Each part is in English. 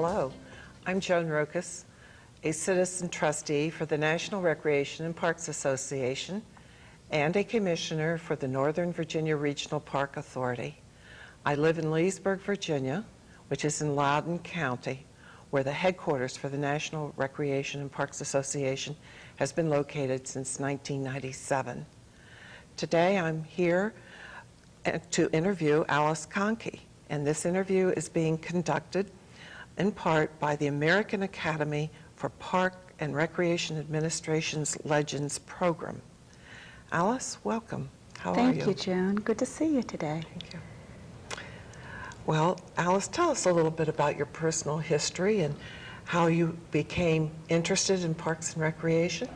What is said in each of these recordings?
Hello, I'm Joan Rokas, a citizen trustee for the National Recreation and Parks Association and a commissioner for the Northern Virginia Regional Park Authority. I live in Leesburg, Virginia, which is in Loudoun County, where the headquarters for the National Recreation and Parks Association has been located since 1997. Today I'm here to interview Alice Conkey, and this interview is being conducted in part by the American Academy for Park and Recreation Administration's Legends Program. Alice, welcome. How are you? Thank you, Joan. Good to see you today. Thank you. Well, Alice, tell us a little bit about your personal history and how you became interested in parks and recreation.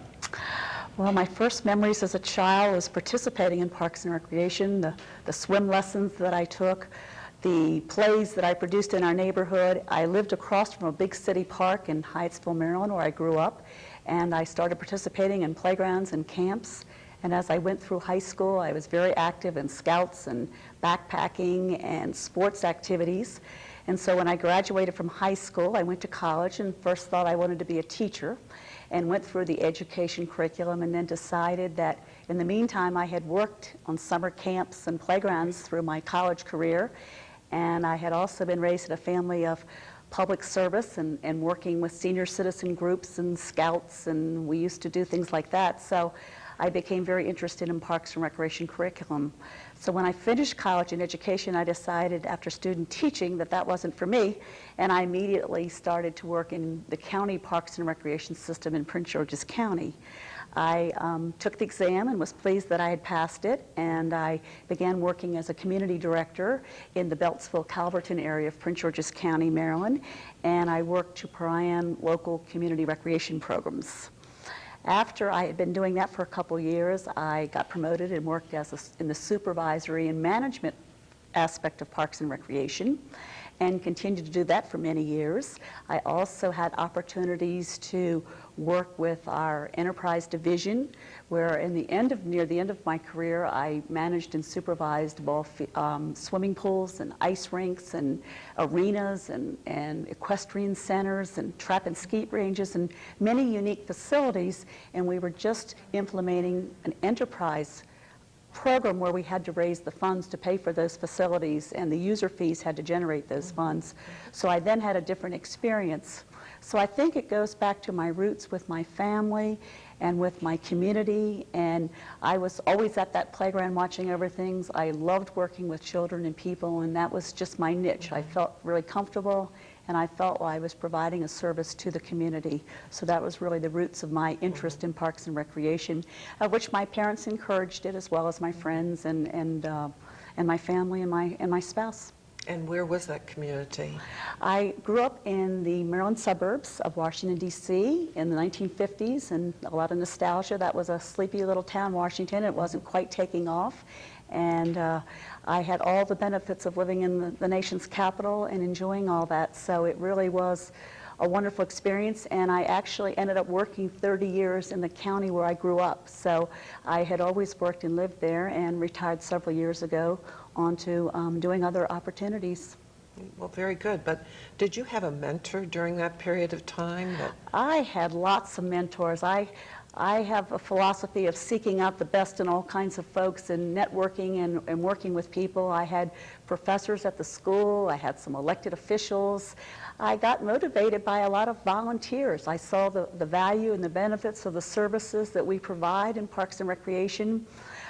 Well, my first memories as a child was participating in parks and recreation, the swim lessons that I took, the plays that I produced in our neighborhood. I lived across from a big city park in Hyattsville, Maryland, where I grew up, and I started participating in playgrounds and camps. And as I went through high school, I was very active in scouts and backpacking and sports activities. And so when I graduated from high school, I went to college and first thought I wanted to be a teacher and went through the education curriculum and then decided that in the meantime I had worked on summer camps and playgrounds through my college career, and I had also been raised in a family of public service and working with senior citizen groups and scouts, and we used to do things like that. So I became very interested in parks and recreation curriculum. So when I finished college in education, I decided after student teaching that that wasn't for me, and I immediately started to work in the county parks and recreation system in Prince George's County. I took the exam and was pleased that I had passed it, and I began working as a community director in the Beltsville-Calverton area of Prince George's County, Maryland, and I worked to Parian local community recreation programs. After I had been doing that for a couple years, I got promoted and worked in the supervisory and management aspect of parks and recreation and continued to do that for many years. I also had opportunities to work with our enterprise division, where near the end of my career, I managed and supervised both swimming pools and ice rinks and arenas and equestrian centers and trap and skeet ranges and many unique facilities. And we were just implementing an enterprise program where we had to raise the funds to pay for those facilities, and the user fees had to generate those funds. So I then had a different experience. So I think it goes back to my roots with my family and with my community, and I was always at that playground watching over things. I loved working with children and people, and that was just my niche. I felt really comfortable, and I felt I was providing a service to the community. So that was really the roots of my interest in parks and recreation, which my parents encouraged it, as well as my friends and my family and my spouse. And where was that community? I grew up in the Maryland suburbs of Washington, D.C. in the 1950s, and a lot of nostalgia. That was a sleepy little town, Washington. It wasn't quite taking off. And I had all the benefits of living in the nation's capital and enjoying all that. So it really was a wonderful experience. And I actually ended up working 30 years in the county where I grew up. So I had always worked and lived there and retired several years ago onto doing other opportunities. Well, very good. But did you have a mentor during that period of time? I had lots of mentors. I have a philosophy of seeking out the best in all kinds of folks and networking and working with people. I had professors at the school. I had some elected officials. I got motivated by a lot of volunteers. I saw the value and the benefits of the services that we provide in parks and recreation.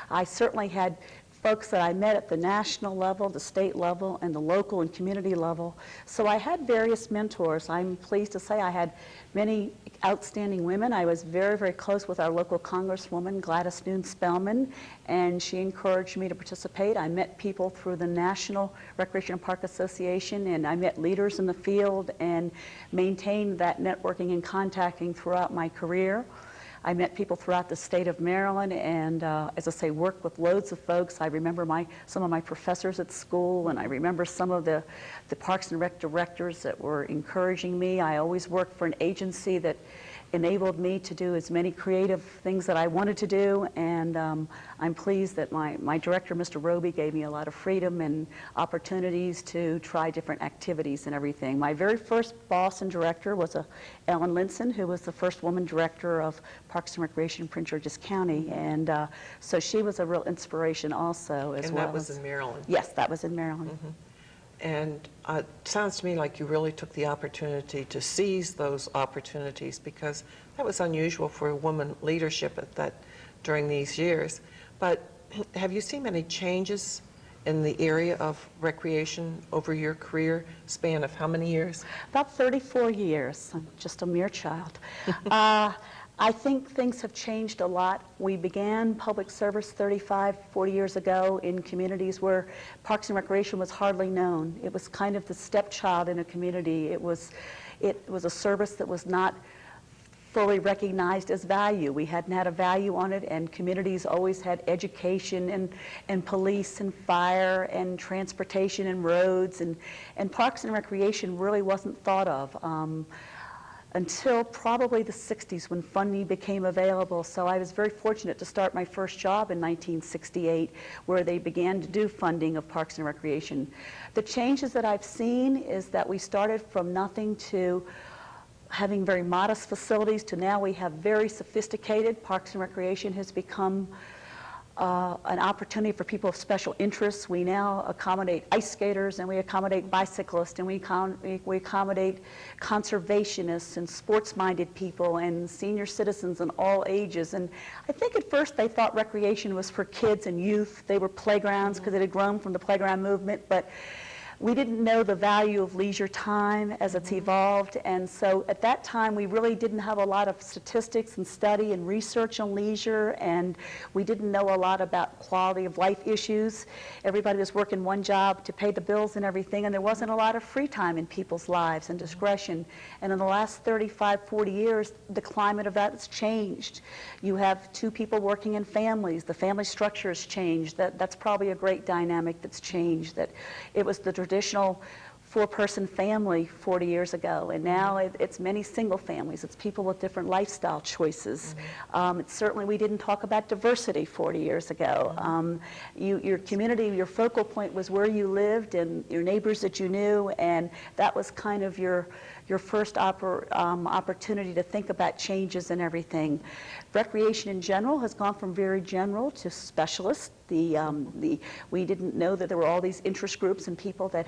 I certainly had folks that I met at the national level, the state level, and the local and community level. So I had various mentors. I'm pleased to say I had many outstanding women. I was very, very close with our local congresswoman, Gladys Noon Spellman, and she encouraged me to participate. I met people through the National Recreation and Park Association, and I met leaders in the field and maintained that networking and contacting throughout my career. I met people throughout the state of Maryland and, as I say, worked with loads of folks. I remember some of my professors at school, and I remember some of the Parks and Rec directors that were encouraging me. I always worked for an agency that enabled me to do as many creative things that I wanted to do, and I'm pleased that my director, Mr. Roby, gave me a lot of freedom and opportunities to try different activities and everything. My very first boss and director was Ellen Linson, who was the first woman director of Parks and Recreation in Prince George's County, and so she was a real inspiration also. And that was in Maryland? Yes, that was in Maryland. Mm-hmm. And it sounds to me like you really took the opportunity to seize those opportunities, because that was unusual for a woman leadership during these years. But have you seen many changes in the area of recreation over your career span of how many years? About 34 years. I'm just a mere child. I think things have changed a lot. We began public service 35, 40 years ago in communities where Parks and Recreation was hardly known. It was kind of the stepchild in a community. It was a service that was not fully recognized as value. We hadn't had a value on it, and communities always had education and police and fire and transportation and roads, and Parks and Recreation really wasn't thought of until probably the 60s, when funding became available. So I was very fortunate to start my first job in 1968, where they began to do funding of Parks and Recreation. The changes that I've seen is that we started from nothing to having very modest facilities to now we have very sophisticated. Parks and Recreation has become an opportunity for people of special interests. We now accommodate ice skaters, and we accommodate bicyclists, and we accommodate conservationists and sports-minded people and senior citizens in all ages. And I think at first they thought recreation was for kids and youth. They were playgrounds because it had grown from the playground movement, but we didn't know the value of leisure time as it's evolved, and so at that time we really didn't have a lot of statistics and study and research on leisure, and we didn't know a lot about quality of life issues. Everybody was working one job to pay the bills and everything, and there wasn't a lot of free time in people's lives and discretion. And in the last 35, 40 years, the climate of that has changed. You have two people working in families. The family structure has changed. That's probably a great dynamic that's changed. That it was the traditional four-person family 40 years ago, and now it's many single families. It's people with different lifestyle choices. It's certainly, we didn't talk about diversity 40 years ago. Your community, your focal point was where you lived and your neighbors that you knew, and that was kind of your first opportunity to think about changes and everything. Recreation in general has gone from very general to specialist. We didn't know that there were all these interest groups and people that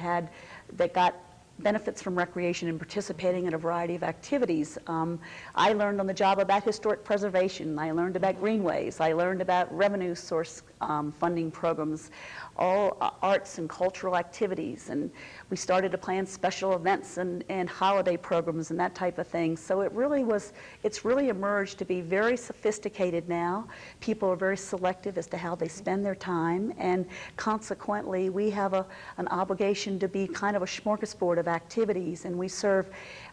got benefits from recreation and participating in a variety of activities. I learned on the job about historic preservation. I learned about greenways. I learned about revenue source funding programs, all arts and cultural activities. And we started to plan special events and holiday programs and that type of thing. So it's really emerged to be very sophisticated now. People are very selective as to how they spend their time, and consequently we have an obligation to be kind of a smorgasbord of activities, and we serve,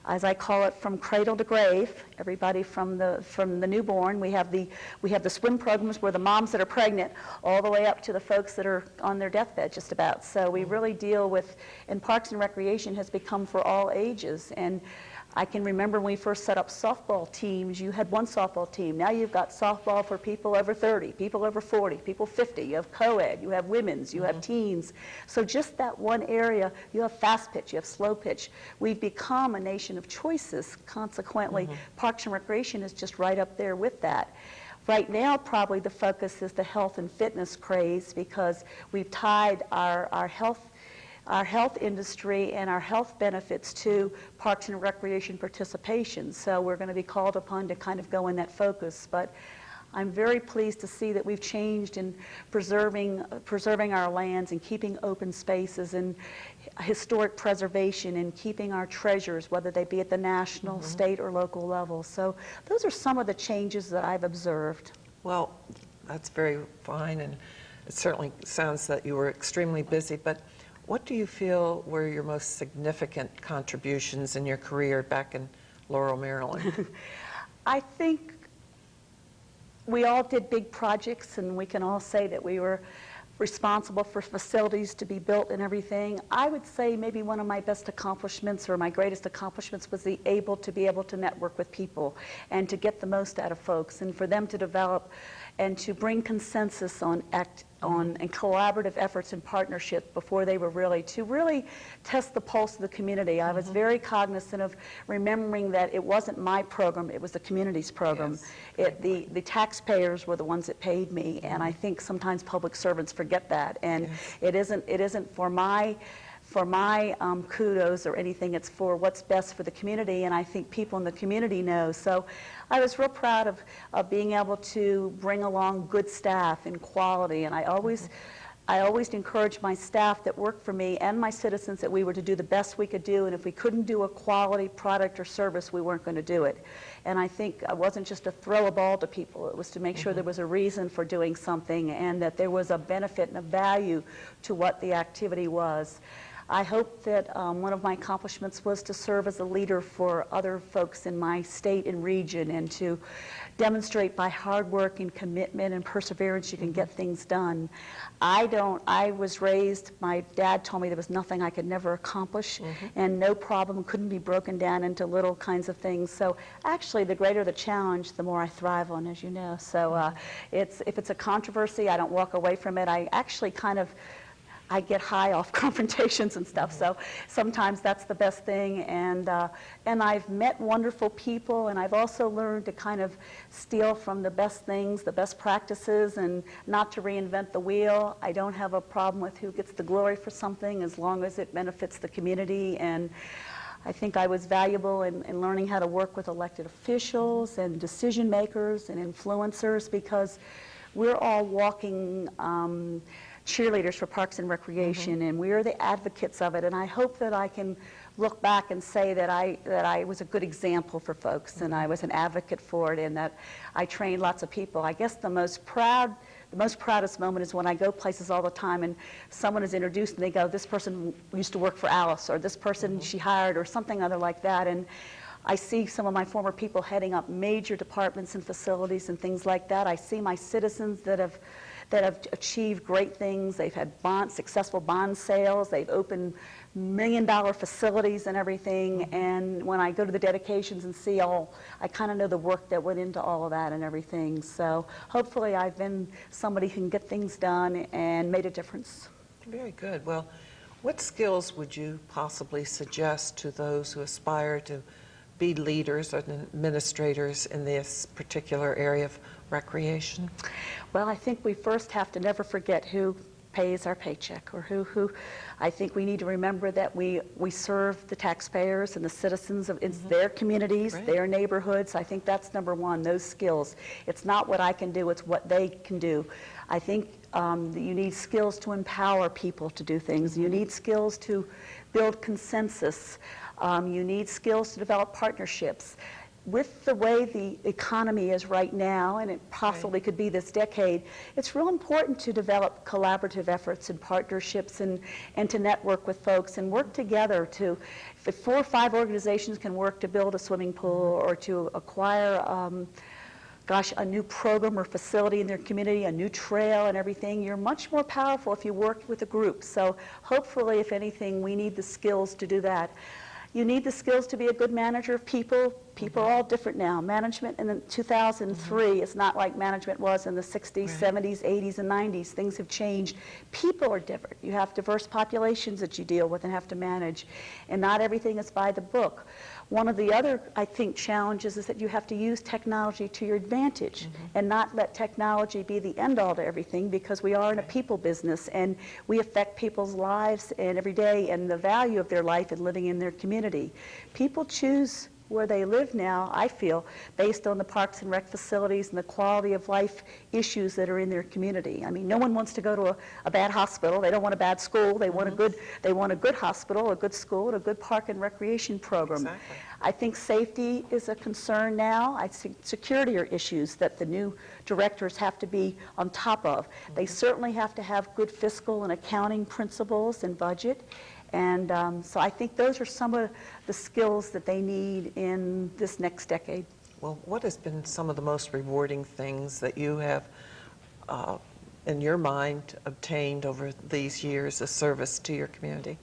as I call it, from cradle to grave. Everybody from the newborn. We have the swim programs where the moms that are pregnant, all the way up to the folks that are on their deathbed just about. So we really deal with, and Parks and Recreation has become for all ages. And I can remember when we first set up softball teams, you had one softball team. Now you've got softball for people over 30, people over 40, people 50. You have co-ed, you have women's, you have teens. So just that one area, you have fast pitch, you have slow pitch. We've become a nation of choices. Consequently, Parks and Recreation is just right up there with that. Right now, probably the focus is the health and fitness craze, because we've tied our health industry and our health benefits to Parks and Recreation participation. So we're going to be called upon to kind of go in that focus. But I'm very pleased to see that we've changed in preserving our lands and keeping open spaces and historic preservation and keeping our treasures, whether they be at the national, state, or local level. So those are some of the changes that I've observed. Well, that's very fine, and it certainly sounds that you were extremely busy, but what do you feel were your most significant contributions in your career back in Laurel, Maryland? I think we all did big projects, and we can all say that we were responsible for facilities to be built and everything. I would say maybe one of my best accomplishments or my greatest accomplishments was to be able to network with people and to get the most out of folks and for them to develop and to bring consensus on and collaborative efforts and partnership before they were to really test the pulse of the community. I was very cognizant of remembering that it wasn't my program, it was the community's program. Yes. The taxpayers were the ones that paid me, and I think sometimes public servants forget that. And it isn't for my kudos or anything, it's for what's best for the community, and I think people in the community know. So I was real proud of being able to bring along good staff and quality, and I always encouraged my staff that worked for me and my citizens that we were to do the best we could do, and if we couldn't do a quality product or service, we weren't going to do it. And I think it wasn't just to throw a ball to people, it was to make sure there was a reason for doing something and that there was a benefit and a value to what the activity was. I hope that one of my accomplishments was to serve as a leader for other folks in my state and region and to demonstrate by hard work and commitment and perseverance you can get things done. I was raised, my dad told me there was nothing I could never accomplish and no problem couldn't be broken down into little kinds of things. So actually the greater the challenge, the more I thrive on, as you know. So if it's a controversy, I don't walk away from it. I actually I get high off confrontations and stuff, so sometimes that's the best thing. And I've met wonderful people, and I've also learned to kind of steal from the best things, the best practices, and not to reinvent the wheel. I don't have a problem with who gets the glory for something as long as it benefits the community. And I think I was valuable in learning how to work with elected officials and decision makers and influencers, because we're all walking cheerleaders for Parks and Recreation, and we are the advocates of it. And I hope that I can look back and say that I was a good example for folks, and I was an advocate for it, and that I trained lots of people. I guess the most proudest moment is when I go places all the time and someone is introduced and they go, this person used to work for Alice, or this person she hired, or something other like that. And I see some of my former people heading up major departments and facilities and things like that. I see my citizens that have achieved great things. They've had successful bond sales. They've opened million-dollar facilities and everything. And when I go to the dedications and see I kind of know the work that went into all of that and everything. So hopefully I've been somebody who can get things done and made a difference. Very good. Well, what skills would you possibly suggest to those who aspire to be leaders or administrators in this particular area of recreation? Well, I think we first have to never forget who pays our paycheck, or who I think we need to remember that we serve the taxpayers and the citizens of their communities, their neighborhoods. I think that's number one, those skills. It's not what I can do, it's what they can do. I think that you need skills to empower people to do things. You need skills to build consensus. You need skills to develop partnerships. With the way the economy is right now, and it possibly could be this decade, it's real important to develop collaborative efforts and partnerships and to network with folks and work together if 4 or 5 organizations can work to build a swimming pool or to acquire a new program or facility in their community, a new trail and everything, you're much more powerful if you work with a group. So hopefully, if anything, we need the skills to do that. You need the skills to be a good manager of people. People are all different now. Management in 2003 is not like management was in the 60s, 70s, 80s, and 90s. Things have changed. People are different. You have diverse populations that you deal with and have to manage, and not everything is by the book. One of the other, I think, challenges is that you have to use technology to your advantage and not let technology be the end-all to everything, because we are in a people business and we affect people's lives and every day and the value of their life and living in their community. People choose where they live now, I feel, based on the parks and rec facilities and the quality of life issues that are in their community. I mean, no one wants to go to a bad hospital. They don't want a bad school. They want a good hospital, a good school, and a good park and recreation program. Exactly. I think safety is a concern now. I think security are issues that the new directors have to be on top of. They certainly have to have good fiscal and accounting principles and budget. And so I think those are some of the skills that they need in this next decade. Well, what has been some of the most rewarding things that you have in your mind, obtained over these years of service to your community?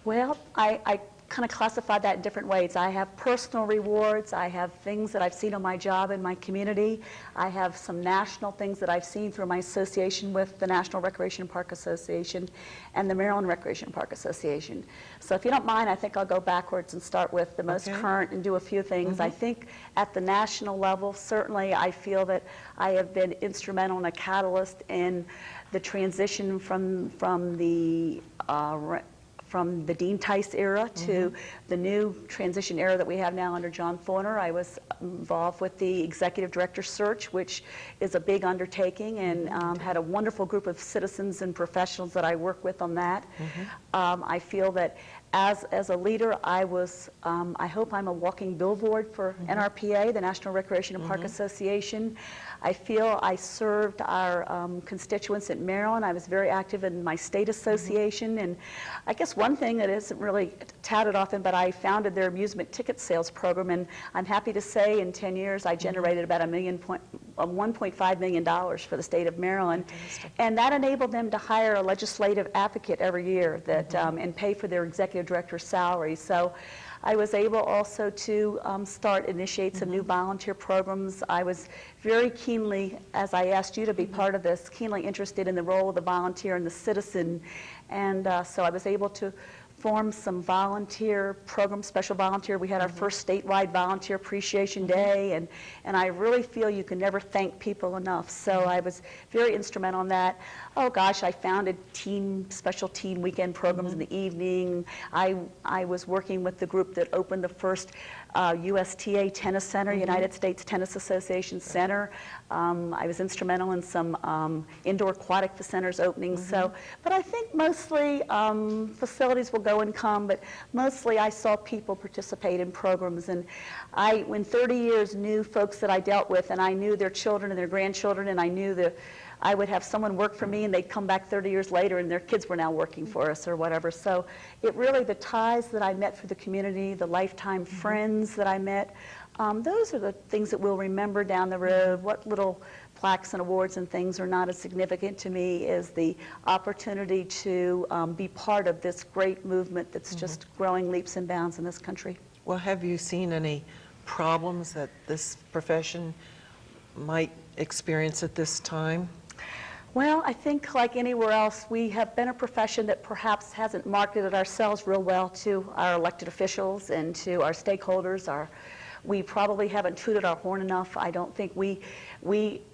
Well, I kind of classify that in different ways. I have personal rewards. I have things that I've seen on my job in my community. I have some national things that I've seen through my association with the National Recreation Park Association and the Maryland Recreation Park Association. So if you don't mind, I think I'll go backwards and start with the most current and do a few things. I think at the national level, certainly I feel that I have been instrumental and a catalyst in the transition from the Dean Tice era to the new transition era that we have now under John Forner. I was involved with the executive director search, which is a big undertaking, and had a wonderful group of citizens and professionals that I work with on that. I feel that as a leader, I hope I'm a walking billboard for NRPA, the National Recreation and Park Association. I feel I served our constituents in Maryland. I was very active in my state association, and I guess one thing that isn't really touted often, but I founded their amusement ticket sales program, and I'm happy to say in 10 years I generated about $1.5 million for the state of Maryland, and that enabled them to hire a legislative advocate every year that and pay for their executive director's salary. So I was able also to initiate some new volunteer programs. I was very keenly, as I asked you to be part of this, keenly interested in the role of the volunteer and the citizen. And so I was able to form some volunteer programs, special volunteer. We had our first statewide Volunteer Appreciation Day, and I really feel you can never thank people enough. So I was very instrumental in that. Oh gosh, I founded special teen weekend programs in the evening. I was working with the group that opened the first USTA Tennis Center, United States Tennis Association Center. I was instrumental in some indoor aquatic centers openings. So, but I think mostly facilities will go and come, but mostly I saw people participate in programs. And I, in 30 years, knew folks that I dealt with, and I knew their children and their grandchildren, and I knew that I would have someone work for me and they'd come back 30 years later and their kids were now working for us or whatever. So it really, the ties that I met through the community, the lifetime friends that I met, those are the things that we'll remember down the road. What little plaques and awards and things are not as significant to me as the opportunity to be part of this great movement that's just growing leaps and bounds in this country. Well, have you seen any problems that this profession might experience at this time? Well, I think like anywhere else, we have been a profession that perhaps hasn't marketed ourselves real well to our elected officials and to our stakeholders. We probably haven't tooted our horn enough. I don't think we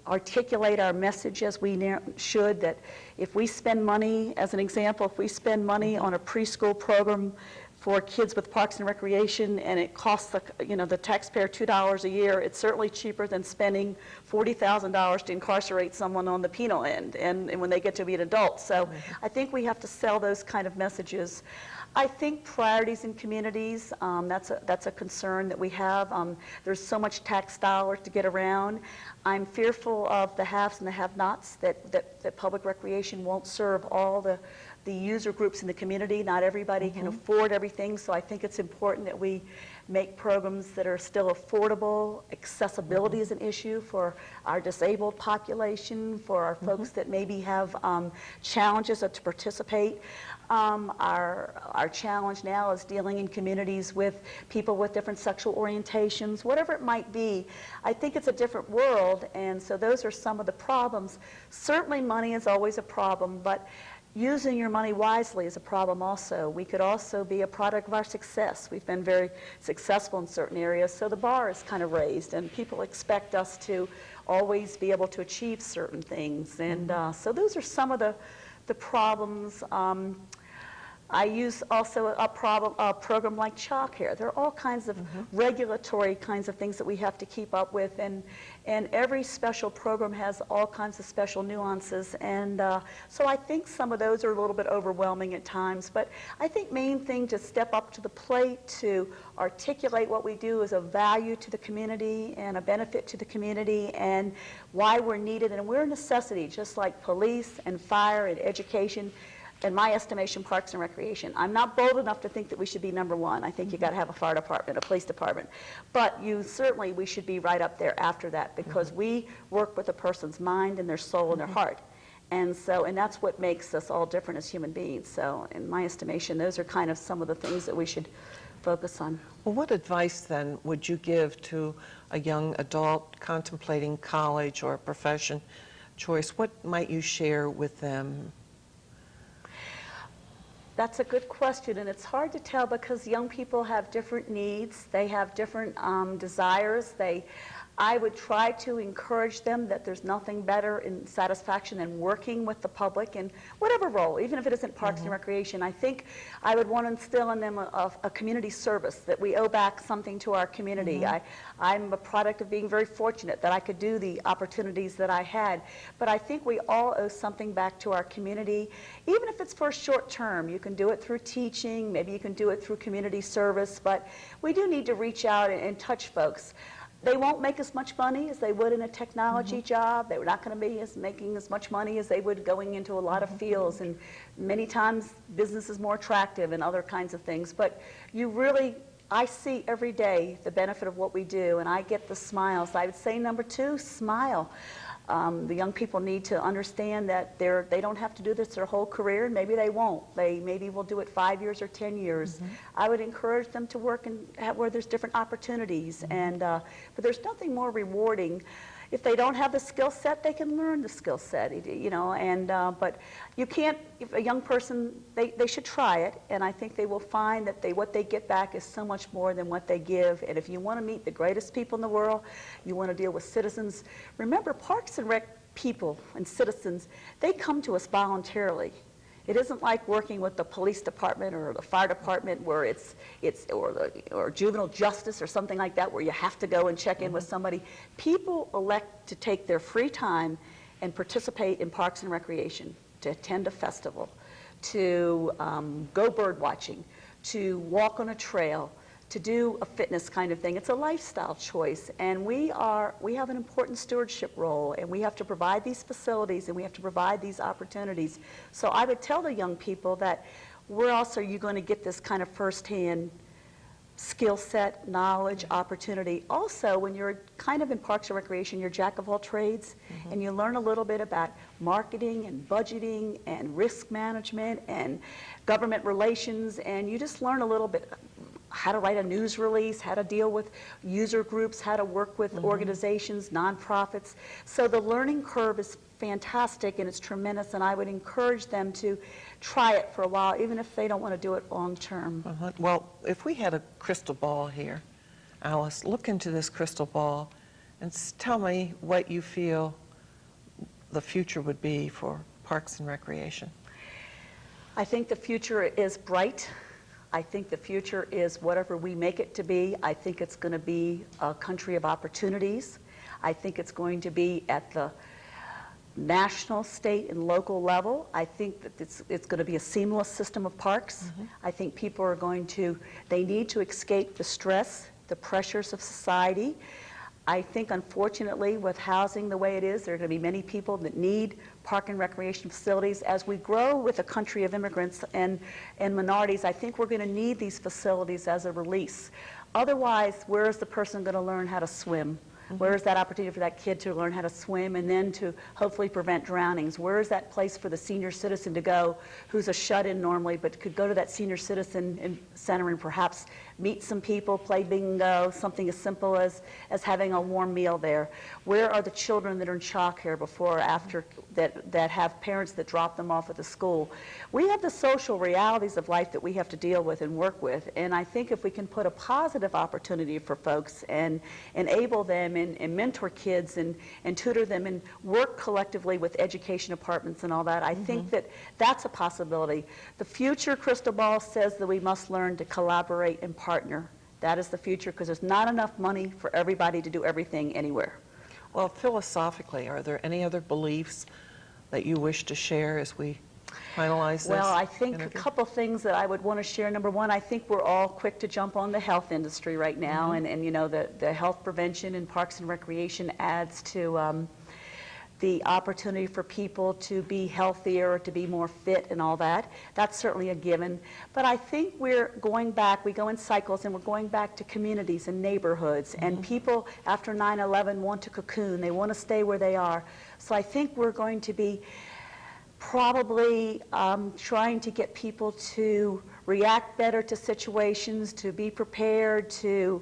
articulate our message as we should, that if we spend money, as an example, if we spend money on a preschool program for kids with parks and recreation, and it costs the taxpayer $2 a year, it's certainly cheaper than spending $40,000 to incarcerate someone on the penal end and when they get to be an adult. So I think we have to sell those kind of messages. I think priorities in communities, that's a concern that we have. There's so much tax dollars to get around. I'm fearful of the haves and the have-nots, that public recreation won't serve all the user groups in the community. Not everybody can afford everything, so I think it's important that we make programs that are still affordable. Accessibility is an issue for our disabled population, for our folks that maybe have challenges to participate. Our challenge now is dealing in communities with people with different sexual orientations, whatever it might be. I think it's a different world, and so those are some of the problems. Certainly money is always a problem, but using your money wisely is a problem also. We could also be a product of our success. We've been very successful in certain areas, so the bar is kind of raised, and people expect us to always be able to achieve certain things. And so those are some of the problems. I use also a program like child care. There are all kinds of regulatory kinds of things that we have to keep up with, and every special program has all kinds of special nuances, and so I think some of those are a little bit overwhelming at times, but I think main thing to step up to the plate, to articulate what we do as a value to the community and a benefit to the community and why we're needed, and we're a necessity, just like police and fire and education. In my estimation, parks and recreation. I'm not bold enough to think that we should be number one. I think you got to have a fire department, a police department. But we should be right up there after that, because we work with a person's mind and their soul and their heart. And that's what makes us all different as human beings. So in my estimation, those are kind of some of the things that we should focus on. Well, what advice then would you give to a young adult contemplating college or a profession choice? What might you share with them? That's a good question, and it's hard to tell because young people have different needs. They have different desires. I would try to encourage them that there's nothing better in satisfaction than working with the public in whatever role, even if it isn't Parks and Recreation. I think I would want to instill in them a community service, that we owe back something to our community. I'm a product of being very fortunate that I could do the opportunities that I had, but I think we all owe something back to our community, even if it's for a short term. You can do it through teaching, maybe you can do it through community service, but we do need to reach out and touch folks. They won't make as much money as they would in a technology job. They're not going to be making as much money as they would going into a lot of fields. And many times business is more attractive and other kinds of things. But I see every day the benefit of what we do, and I get the smiles. I would say number 2, smile. The young people need to understand that they don't have to do this their whole career, and maybe they won't. They maybe will do it 5 years or 10 years. I would encourage them to work where there's different opportunities, but there's nothing more rewarding. If they don't have the skill set, they can learn the skill set, but you can't, if a young person, they should try it, and I think they will find that what they get back is so much more than what they give. And if you want to meet the greatest people in the world, you want to deal with citizens, remember, Parks and Rec people and citizens, they come to us voluntarily. It isn't like working with the police department or the fire department where or juvenile justice or something like that where you have to go and check in with somebody. People elect to take their free time and participate in Parks and Recreation, to attend a festival, to go bird watching, to walk on a trail, to do a fitness kind of thing. It's a lifestyle choice, and we have an important stewardship role, and we have to provide these facilities, and we have to provide these opportunities. So I would tell the young people that you're going to get this kind of firsthand skill set, knowledge, opportunity. Also, when you're kind of in Parks and Recreation, you're jack of all trades, and you learn a little bit about marketing and budgeting and risk management and government relations, and you just learn a little bit how to write a news release, how to deal with user groups, how to work with organizations, nonprofits. So the learning curve is fantastic and it's tremendous, and I would encourage them to try it for a while, even if they don't want to do it long term. Well, if we had a crystal ball here, Alice, look into this crystal ball and tell me what you feel the future would be for Parks and Recreation. I think the future is bright. I think the future is whatever we make it to be. I think it's going to be a country of opportunities. I think it's going to be at the national, state, and local level. I think that it's going to be a seamless system of parks. I think people are they need to escape the stress, the pressures of society. I think, unfortunately, with housing the way it is, there are going to be many people that need park and recreation facilities. As we grow with a country of immigrants and minorities, I think we're going to need these facilities as a release. Otherwise, where is the person going to learn how to swim? Where is that opportunity for that kid to learn how to swim and then to hopefully prevent drownings? Where is that place for the senior citizen to go who's a shut-in normally but could go to that senior citizen center and perhaps meet some people, play bingo, something as simple as having a warm meal there? Where are the children that are in childcare before or after that have parents that drop them off at the school? We have the social realities of life that we have to deal with and work with, and I think if we can put a positive opportunity for folks and enable them and mentor kids and tutor them and work collectively with education departments and all that, I think that's a possibility. The future crystal ball says that we must learn to collaborate and partner. That is the future, because there's not enough money for everybody to do everything anywhere. Well, philosophically, are there any other beliefs that you wish to share as we finalize this? Well, I think interview? a couple things that I would want to share. Number one, I think we're all quick to jump on the health industry right now, and you know, the health prevention in Parks and Recreation adds to the opportunity for people to be healthier, to be more fit and all that. That's certainly a given. But I think we're going back, we go in cycles, and we're going back to communities and neighborhoods. And people after 9/11 want to cocoon. They want to stay where they are. So I think we're going to be probably trying to get people to react better to situations, to be prepared, to,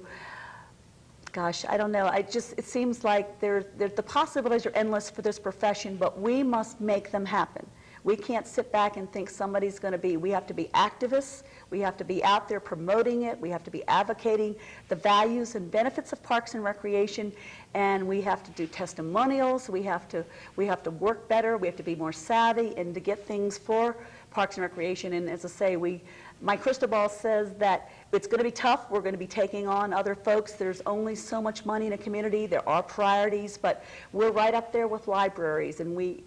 gosh, I don't know. It seems like the possibilities are endless for this profession, but we must make them happen. We can't sit back and think somebody's going to be, we have to be activists, we have to be out there promoting it, we have to be advocating the values and benefits of Parks and Recreation, and we have to do testimonials, we have to work better, we have to be more savvy and to get things for Parks and Recreation. And as I say, my crystal ball says that it's going to be tough. We're going to be taking on other folks. There's only so much money in a community. There are priorities, but we're right up there with libraries, and we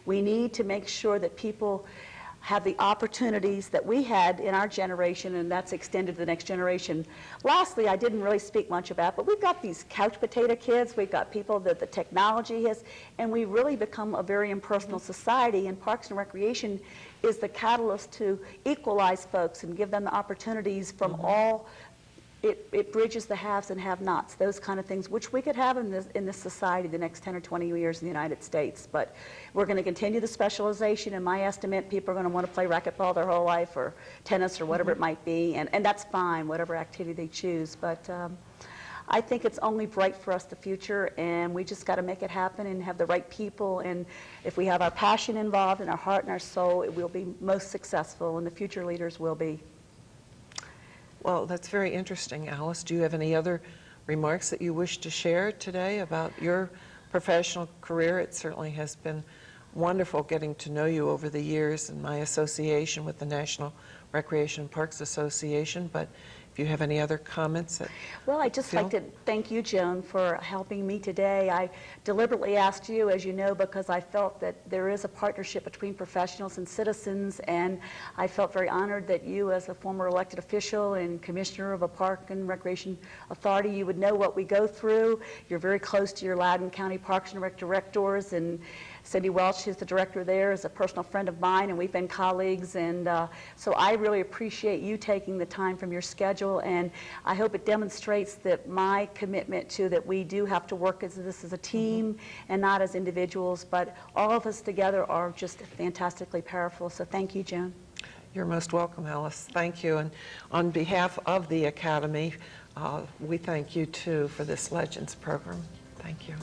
need to make sure that people have the opportunities that we had in our generation, and that's extended to the next generation. Lastly, I didn't really speak much about, but we've got these couch potato kids. We've got people that the technology has, and we really become a very impersonal society, and Parks and Recreation is the catalyst to equalize folks and give them the opportunities from all. It bridges the haves and have-nots, those kind of things, which we could have in this society the next 10 or 20 years in the United States. But we're going to continue the specialization. In my estimate, people are going to want to play racquetball their whole life, or tennis, or whatever it might be, and that's fine, whatever activity they choose. But I think it's only bright for us, the future, and we just got to make it happen and have the right people. And if we have our passion involved and our heart and our soul, it will be most successful, and the future leaders will be. Well, that's very interesting, Alice. Do you have any other remarks that you wish to share today about your professional career? It certainly has been wonderful getting to know you over the years in my association with the National Recreation and Parks Association, but if you have any other comments that Well, I'd just like to thank you, Joan, for helping me today. I deliberately asked you, as you know, because I felt that there is a partnership between professionals and citizens, and I felt very honored that you, as a former elected official and commissioner of a Park and Recreation Authority, you would know what we go through. You're very close to your Loudoun County Parks and Rec directors, and Cindy Welch, who's the director there, is a personal friend of mine, and we've been colleagues, and so I really appreciate you taking the time from your schedule, and I hope it demonstrates that my commitment to that we do have to work as a team and not as individuals, but all of us together are just fantastically powerful. So thank you, Joan. You're most welcome, Alice. Thank you. And on behalf of the Academy, we thank you, too, for this Legends program. Thank you.